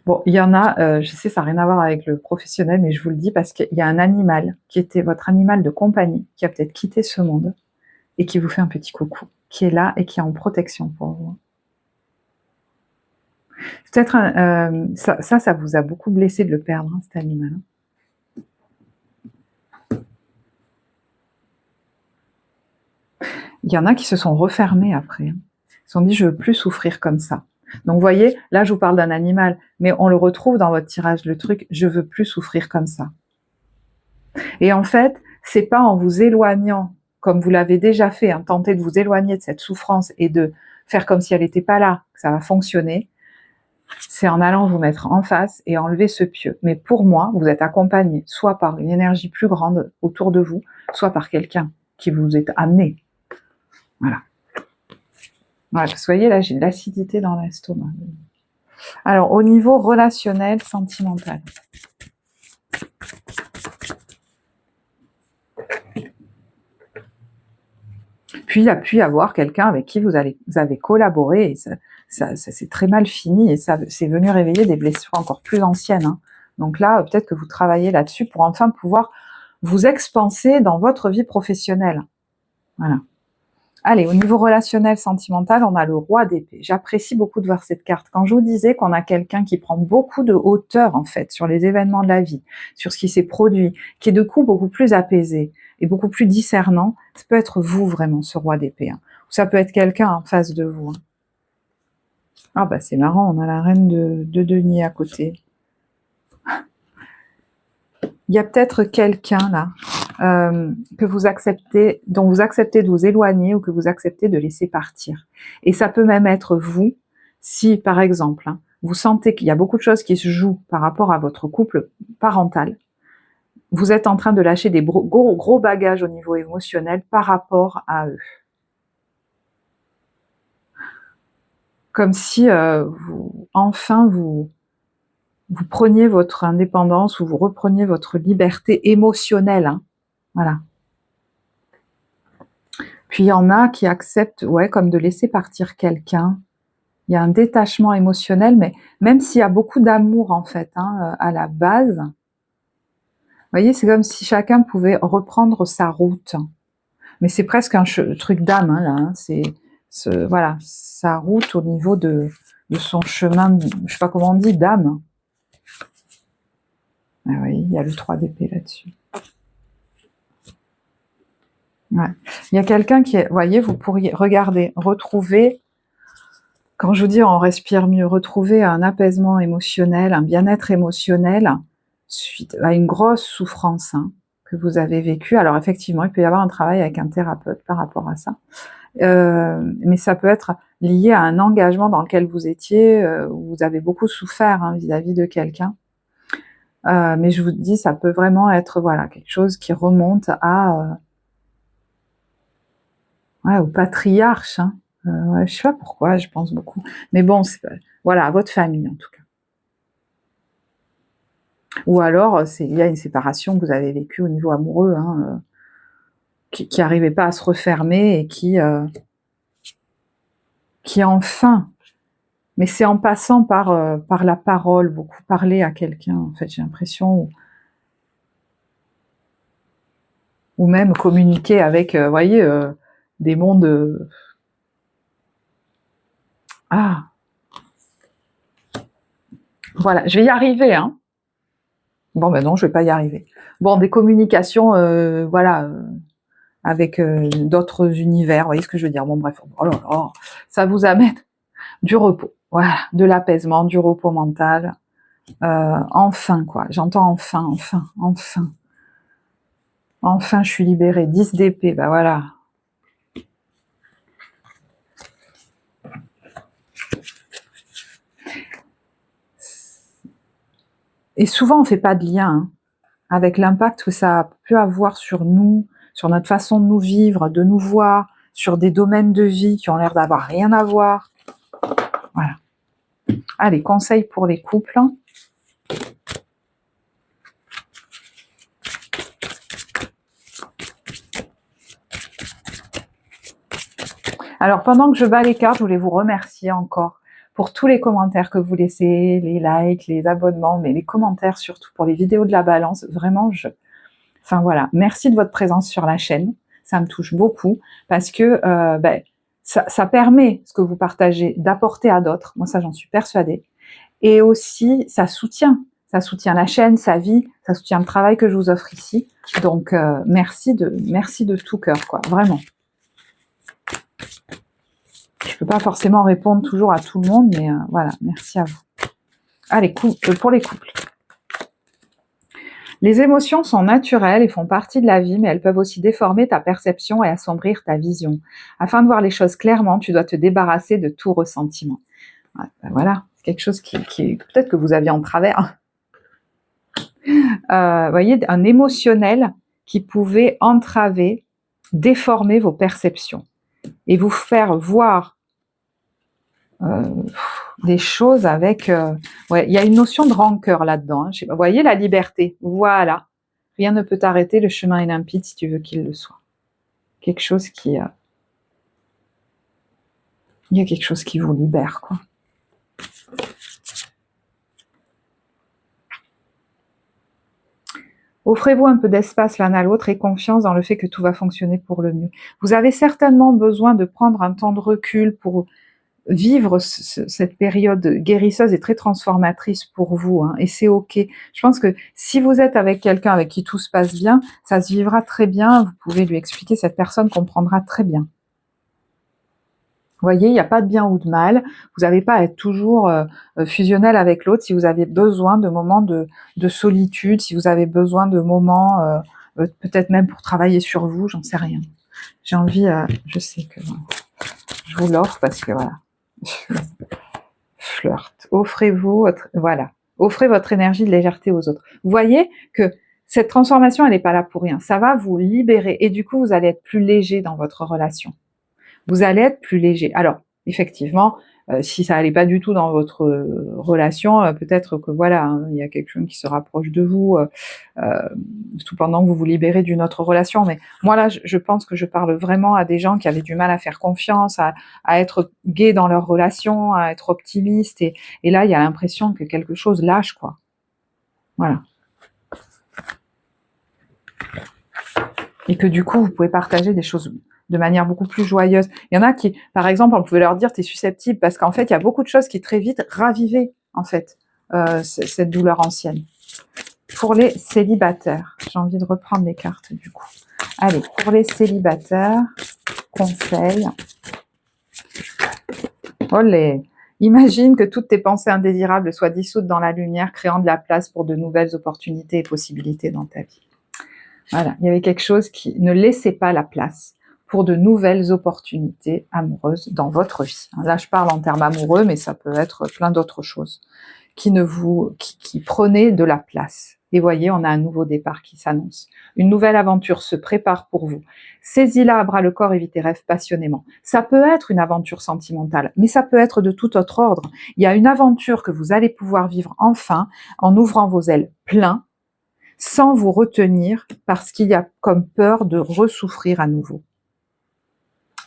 Bon, il y en a, je sais, ça n'a rien à voir avec le professionnel, mais je vous le dis parce qu'il y a un animal qui était votre animal de compagnie, qui a peut-être quitté ce monde et qui vous fait un petit coucou, qui est là et qui est en protection pour vous. Peut-être ça vous a beaucoup blessé de le perdre, hein, cet animal. Il y en a qui se sont refermés après. Ils se sont dit, je veux plus souffrir comme ça. Donc, vous voyez, là, je vous parle d'un animal, mais on le retrouve dans votre tirage, le truc, je veux plus souffrir comme ça. Et en fait, c'est pas en vous éloignant, comme vous l'avez déjà fait, hein, tenter de vous éloigner de cette souffrance et de faire comme si elle n'était pas là, que ça va fonctionner. C'est en allant vous mettre en face et enlever ce pieu. Mais pour moi, vous êtes accompagné, soit par une énergie plus grande autour de vous, soit par quelqu'un qui vous est amené. Voilà. Voilà, vous voyez, là, j'ai de l'acidité dans l'estomac. Alors, au niveau relationnel, sentimental. Puis, il a pu y avoir quelqu'un avec qui vous avez collaboré, et ça s'est très mal fini, et ça c'est venu réveiller des blessures encore plus anciennes. Hein. Donc là, peut-être que vous travaillez là-dessus pour enfin pouvoir vous expanser dans votre vie professionnelle. Voilà. Allez, au niveau relationnel, sentimental, on a le roi d'épée. J'apprécie beaucoup de voir cette carte. Quand je vous disais qu'on a quelqu'un qui prend beaucoup de hauteur, en fait, sur les événements de la vie, sur ce qui s'est produit, qui est de coup beaucoup plus apaisé et beaucoup plus discernant, ça peut être vous, vraiment, ce roi d'épée. Hein. Ou ça peut être quelqu'un en face de vous. Hein. Ah bah c'est marrant, on a la reine de denier à côté. Il y a peut-être quelqu'un là que vous acceptez, dont vous acceptez de vous éloigner ou que vous acceptez de laisser partir. Et ça peut même être vous, si par exemple, hein, vous sentez qu'il y a beaucoup de choses qui se jouent par rapport à votre couple parental, vous êtes en train de lâcher des gros bagages au niveau émotionnel par rapport à eux. Comme si vous preniez votre indépendance ou vous repreniez votre liberté émotionnelle. Hein. Voilà. Puis il y en a qui acceptent, ouais, comme de laisser partir quelqu'un. Il y a un détachement émotionnel, mais même s'il y a beaucoup d'amour en fait, hein, à la base, vous voyez, c'est comme si chacun pouvait reprendre sa route. Mais c'est presque un truc d'âme, hein, là. Hein. C'est voilà, sa route au niveau de son chemin, je sais pas comment on dit, d'âme. Ah oui, il y a le 3 d'épée là-dessus. Ouais. Il y a quelqu'un qui est, voyez, vous pourriez, regarder, retrouver, quand je vous dis on respire mieux, retrouver un apaisement émotionnel, un bien-être émotionnel suite à une grosse souffrance hein, que vous avez vécue. Alors effectivement, il peut y avoir un travail avec un thérapeute par rapport à ça. Mais ça peut être lié à un engagement dans lequel vous étiez, où vous avez beaucoup souffert hein, vis-à-vis de quelqu'un. Mais je vous dis, ça peut vraiment être voilà quelque chose qui remonte à ouais, au patriarche. Hein. Ouais, je sais pas pourquoi, je pense beaucoup. Mais bon, voilà, à votre famille en tout cas. Ou alors, il y a une séparation que vous avez vécue au niveau amoureux, hein, qui n'arrivait pas à se refermer et qui enfin, mais c'est en passant par la parole, beaucoup parler à quelqu'un, en fait, j'ai l'impression, ou même communiquer avec, vous voyez, des mondes... Ah, voilà, je vais y arriver, hein. Bon, ben non, je vais pas y arriver. Bon, des communications, voilà, avec d'autres univers, vous voyez ce que je veux dire. Bon, bref, oh là là, ça vous amène du repos, voilà, de l'apaisement, du repos mental. Enfin, quoi, j'entends enfin. Enfin, je suis libérée. 10 d'épée, ben voilà. Et souvent, on fait pas de lien hein, avec l'impact que ça peut avoir sur nous, sur notre façon de nous vivre, de nous voir, sur des domaines de vie qui ont l'air d'avoir rien à voir. Voilà. Allez, conseils pour les couples. Alors, pendant que je bats les cartes, je voulais vous remercier encore pour tous les commentaires que vous laissez, les likes, les abonnements, mais les commentaires surtout pour les vidéos de la balance. Vraiment, enfin voilà, merci de votre présence sur la chaîne. Ça me touche beaucoup parce que ça permet, ce que vous partagez, d'apporter à d'autres. Moi, ça, j'en suis persuadée. Et aussi, ça soutient la chaîne, sa vie, ça soutient le travail que je vous offre ici. Donc, merci de tout cœur, quoi, vraiment. Je peux pas forcément répondre toujours à tout le monde, mais voilà, merci à vous. Allez, pour les couples. Les émotions sont naturelles et font partie de la vie, mais elles peuvent aussi déformer ta perception et assombrir ta vision. Afin de voir les choses clairement, tu dois te débarrasser de tout ressentiment. Voilà, c'est quelque chose qui peut-être que vous aviez en travers. Vous voyez, un émotionnel qui pouvait entraver, déformer vos perceptions et vous faire voir des choses avec... ouais, il y a une notion de rancœur là-dedans. Hein. Vous voyez, la liberté, voilà. Rien ne peut t'arrêter, le chemin est limpide si tu veux qu'il le soit. Quelque chose qui... il y a quelque chose qui vous libère, quoi. Offrez-vous un peu d'espace l'un à l'autre et confiance dans le fait que tout va fonctionner pour le mieux. Vous avez certainement besoin de prendre un temps de recul pour vivre cette période guérisseuse et très transformatrice pour vous, hein, et c'est ok. Je pense que si vous êtes avec quelqu'un avec qui tout se passe bien, ça se vivra très bien, vous pouvez lui expliquer, cette personne comprendra très bien. Vous voyez, il n'y a pas de bien ou de mal, vous n'avez pas à être toujours fusionnel avec l'autre. Si vous avez besoin de moments de solitude, si vous avez besoin de moments, peut-être même pour travailler sur vous, j'en sais rien. J'ai envie, je sais que je vous l'offre parce que voilà, flirt. Offrez-vous voilà, offrez votre énergie de légèreté aux autres. Vous voyez que cette transformation, elle n'est pas là pour rien. Ça va vous libérer et du coup, vous allez être plus léger dans votre relation. Vous allez être plus léger. Alors, effectivement, si ça allait pas du tout dans votre relation, peut-être que voilà, hein, il y a quelqu'un qui se rapproche de vous, tout pendant que vous vous libérez d'une autre relation. Mais moi là, je pense que je parle vraiment à des gens qui avaient du mal à faire confiance, à être gais dans leur relation, à être optimistes. Et là, il y a l'impression que quelque chose lâche, quoi. Voilà. Et que du coup, vous pouvez partager des choses de manière beaucoup plus joyeuse. Il y en a qui, par exemple, on pouvait leur dire t'es susceptible, parce qu'en fait, il y a beaucoup de choses qui très vite ravivaient, en fait, cette douleur ancienne. Pour les célibataires, j'ai envie de reprendre les cartes du coup. Allez, pour les célibataires, conseils. Olé. Imagine que toutes tes pensées indésirables soient dissoutes dans la lumière, créant de la place pour de nouvelles opportunités et possibilités dans ta vie. Voilà, il y avait quelque chose qui ne laissait pas la place pour de nouvelles opportunités amoureuses dans votre vie. Là, je parle en termes amoureux, mais ça peut être plein d'autres choses qui prenaient de la place. Et voyez, on a un nouveau départ qui s'annonce. Une nouvelle aventure se prépare pour vous. Saisis-la à bras le corps et vis tes rêves passionnément. Ça peut être une aventure sentimentale, mais ça peut être de tout autre ordre. Il y a une aventure que vous allez pouvoir vivre enfin en ouvrant vos ailes plein, sans vous retenir parce qu'il y a comme peur de ressouffrir à nouveau.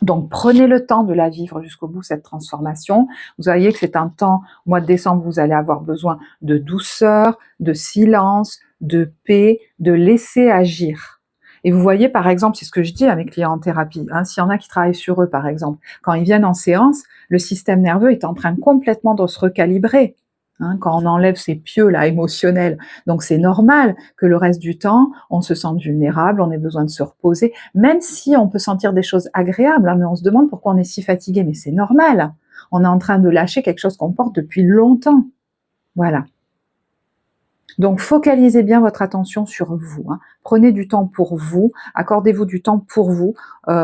Donc prenez le temps de la vivre jusqu'au bout, cette transformation. Vous voyez que c'est un temps, au mois de décembre, vous allez avoir besoin de douceur, de silence, de paix, de laisser agir. Et vous voyez, par exemple, c'est ce que je dis à mes clients en thérapie, hein, s'il y en a qui travaillent sur eux, par exemple, quand ils viennent en séance, le système nerveux est en train complètement de se recalibrer. Hein, quand on enlève ces pieux là émotionnels, donc c'est normal que le reste du temps, on se sente vulnérable, on ait besoin de se reposer, même si on peut sentir des choses agréables, hein, mais on se demande pourquoi on est si fatigué, mais c'est normal. On est en train de lâcher quelque chose qu'on porte depuis longtemps. Voilà. Donc focalisez bien votre attention sur vous. Hein. Prenez du temps pour vous, accordez-vous du temps pour vous,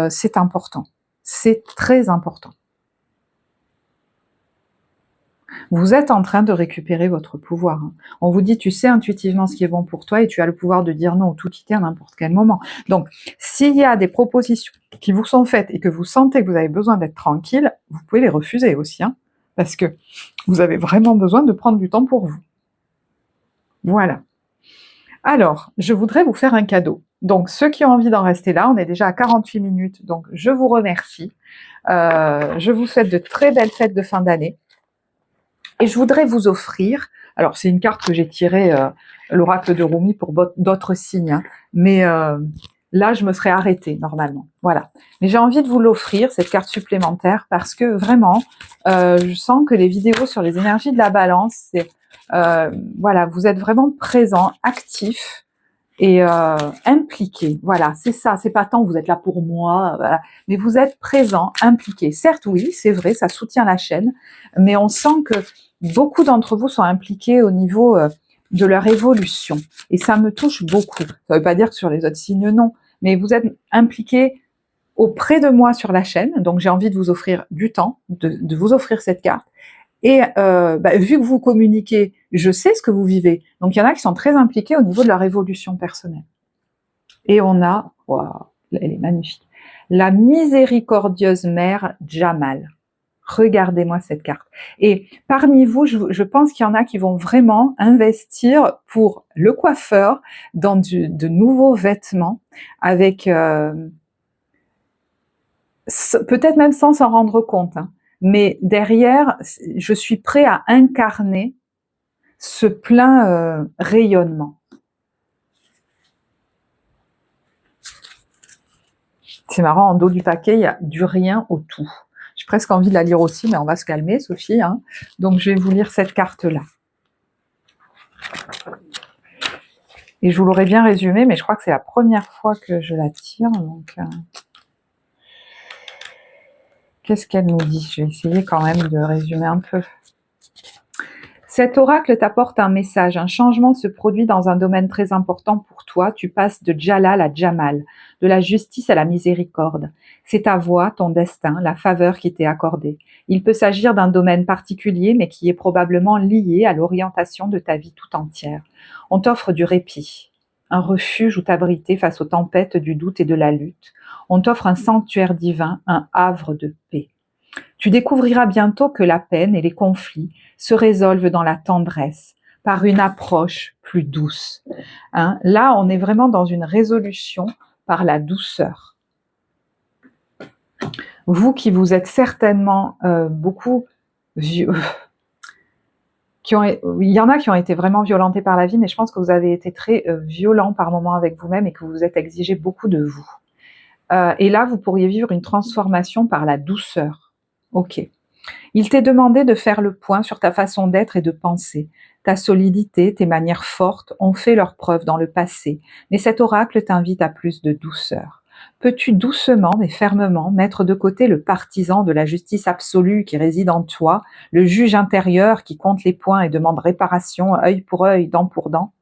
c'est important. C'est très important. Vous êtes en train de récupérer votre pouvoir. On vous dit, tu sais intuitivement ce qui est bon pour toi et tu as le pouvoir de dire non ou tout quitter à n'importe quel moment. Donc, s'il y a des propositions qui vous sont faites et que vous sentez que vous avez besoin d'être tranquille, vous pouvez les refuser aussi, hein, parce que vous avez vraiment besoin de prendre du temps pour vous. Voilà. Alors, je voudrais vous faire un cadeau. Donc, ceux qui ont envie d'en rester là, on est déjà à 48 minutes, donc je vous remercie. Je vous souhaite de très belles fêtes de fin d'année. Et je voudrais vous offrir, alors c'est une carte que j'ai tirée, l'oracle de Rumi pour d'autres signes, hein, mais là je me serais arrêtée normalement, voilà. Mais j'ai envie de vous l'offrir, cette carte supplémentaire, parce que vraiment, je sens que les vidéos sur les énergies de la balance, voilà, vous êtes vraiment présent, actif, et impliqué. Voilà, c'est ça. C'est pas tant vous êtes là pour moi, voilà, mais vous êtes présent, impliqué. Certes, oui, c'est vrai, ça soutient la chaîne, mais on sent que beaucoup d'entre vous sont impliqués au niveau de leur évolution, et ça me touche beaucoup. Ça veut pas dire que sur les autres signes, non, mais vous êtes impliqués auprès de moi sur la chaîne, donc j'ai envie de vous offrir du temps, de vous offrir cette carte. Et vu que vous communiquez, je sais ce que vous vivez. Donc il y en a qui sont très impliqués au niveau de leur évolution personnelle. Et on a, wow, elle est magnifique, la miséricordieuse mère Jamal. Regardez-moi cette carte. Et parmi vous, je pense qu'il y en a qui vont vraiment investir pour le coiffeur dans de nouveaux vêtements, avec peut-être même sans s'en rendre compte, hein. Mais derrière, je suis prêt à incarner ce plein rayonnement. C'est marrant, en dos du paquet, il y a du rien au tout. J'ai presque envie de la lire aussi, mais on va se calmer, Sophie, hein. Donc, je vais vous lire cette carte-là. Et je vous l'aurais bien résumé, mais je crois que c'est la première fois que je la tire. Donc, qu'est-ce qu'elle nous dit? Je vais essayer quand même de résumer un peu. Cet oracle t'apporte un message. Un changement se produit dans un domaine très important pour toi. Tu passes de Jalal à Jamal, de la justice à la miséricorde. C'est ta voie, ton destin, la faveur qui t'est accordée. Il peut s'agir d'un domaine particulier, mais qui est probablement lié à l'orientation de ta vie tout entière. On t'offre du répit, un refuge où t'abriter face aux tempêtes du doute et de la lutte. On t'offre un sanctuaire divin, un havre de paix. Tu découvriras bientôt que la peine et les conflits se résolvent dans la tendresse, par une approche plus douce. Hein? Là, on est vraiment dans une résolution par la douceur. Vous qui vous êtes certainement beaucoup... il y en a qui ont été vraiment violentés par la vie, mais je pense que vous avez été très violent par moments avec vous-même et que vous vous êtes exigé beaucoup de vous. Et là, vous pourriez vivre une transformation par la douceur. Ok. Il t'est demandé de faire le point sur ta façon d'être et de penser. Ta solidité, tes manières fortes ont fait leurs preuves dans le passé, mais cet oracle t'invite à plus de douceur. Peux-tu doucement mais fermement mettre de côté le partisan de la justice absolue qui réside en toi, le juge intérieur qui compte les points et demande réparation, œil pour œil, dent pour dent?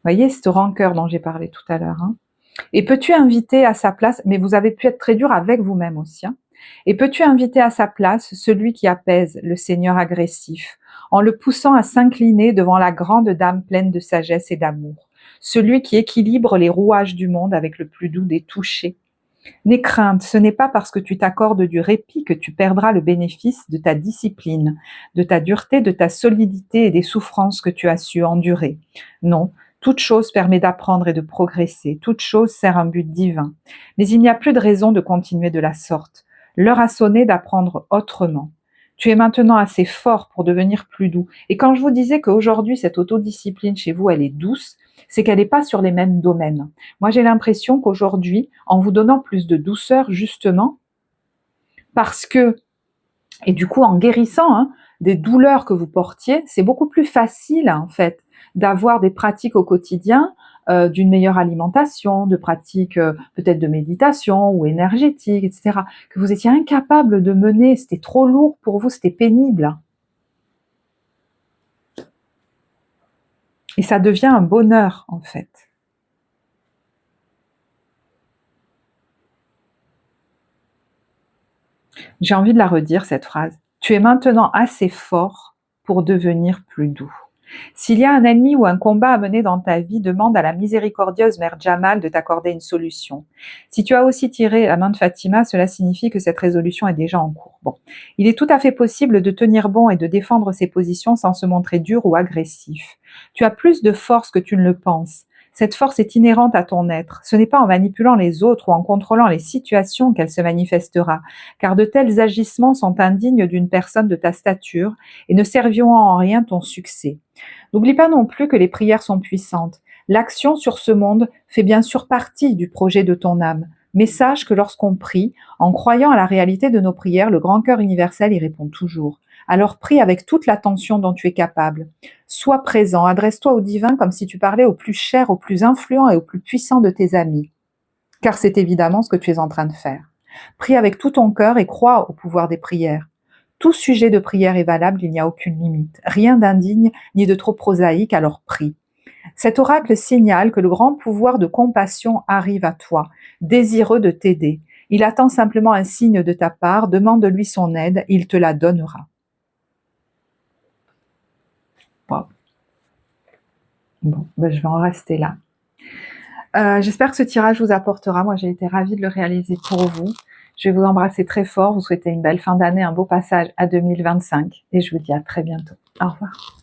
Voyez cette rancœur dont j'ai parlé tout à l'heure. Hein? Et peux-tu inviter à sa place, mais vous avez pu être très dur avec vous-même aussi, hein? Et peux-tu inviter à sa place celui qui apaise le Seigneur agressif, en le poussant à s'incliner devant la grande dame pleine de sagesse et d'amour, celui qui équilibre les rouages du monde avec le plus doux des touchés? N'aie crainte, ce n'est pas parce que tu t'accordes du répit que tu perdras le bénéfice de ta discipline, de ta dureté, de ta solidité et des souffrances que tu as su endurer. Non, toute chose permet d'apprendre et de progresser, toute chose sert un but divin. Mais il n'y a plus de raison de continuer de la sorte. L'heure a sonné d'apprendre autrement. Tu es maintenant assez fort pour devenir plus doux. Et quand je vous disais qu'aujourd'hui, cette autodiscipline chez vous, elle est douce, c'est qu'elle n'est pas sur les mêmes domaines. Moi, j'ai l'impression qu'aujourd'hui, en vous donnant plus de douceur, justement, parce que, et du coup, en guérissant des douleurs que vous portiez, c'est beaucoup plus facile, en fait, d'avoir des pratiques au quotidien, d'une meilleure alimentation, de pratiques peut-être de méditation ou énergétique, etc., que vous étiez incapable de mener, c'était trop lourd pour vous, c'était pénible. Et ça devient un bonheur, en fait. J'ai envie de la redire, cette phrase. Tu es maintenant assez fort pour devenir plus doux. S'il y a un ennemi ou un combat à mener dans ta vie, demande à la miséricordieuse Mère Jamal de t'accorder une solution. Si tu as aussi tiré la main de Fatima, cela signifie que cette résolution est déjà en cours. Bon, il est tout à fait possible de tenir bon et de défendre ses positions sans se montrer dur ou agressif. Tu as plus de force que tu ne le penses. Cette force est inhérente à ton être. Ce n'est pas en manipulant les autres ou en contrôlant les situations qu'elle se manifestera, car de tels agissements sont indignes d'une personne de ta stature et ne serviront en rien ton succès. N'oublie pas non plus que les prières sont puissantes. L'action sur ce monde fait bien sûr partie du projet de ton âme. Mais sache que lorsqu'on prie, en croyant à la réalité de nos prières, le grand cœur universel y répond toujours. Alors prie avec toute l'attention dont tu es capable. Sois présent, adresse-toi au divin comme si tu parlais au plus cher, au plus influent et au plus puissant de tes amis. Car c'est évidemment ce que tu es en train de faire. Prie avec tout ton cœur et crois au pouvoir des prières. Tout sujet de prière est valable, il n'y a aucune limite. Rien d'indigne ni de trop prosaïque, alors prie. Cet oracle signale que le grand pouvoir de compassion arrive à toi, désireux de t'aider. Il attend simplement un signe de ta part, demande-lui son aide, il te la donnera. Wow. Bon, je vais en rester là. J'espère que ce tirage vous apportera. Moi, j'ai été ravie de le réaliser pour vous. Je vais vous embrasser très fort, vous souhaiter une belle fin d'année, un beau passage à 2025 et je vous dis à très bientôt. Au revoir.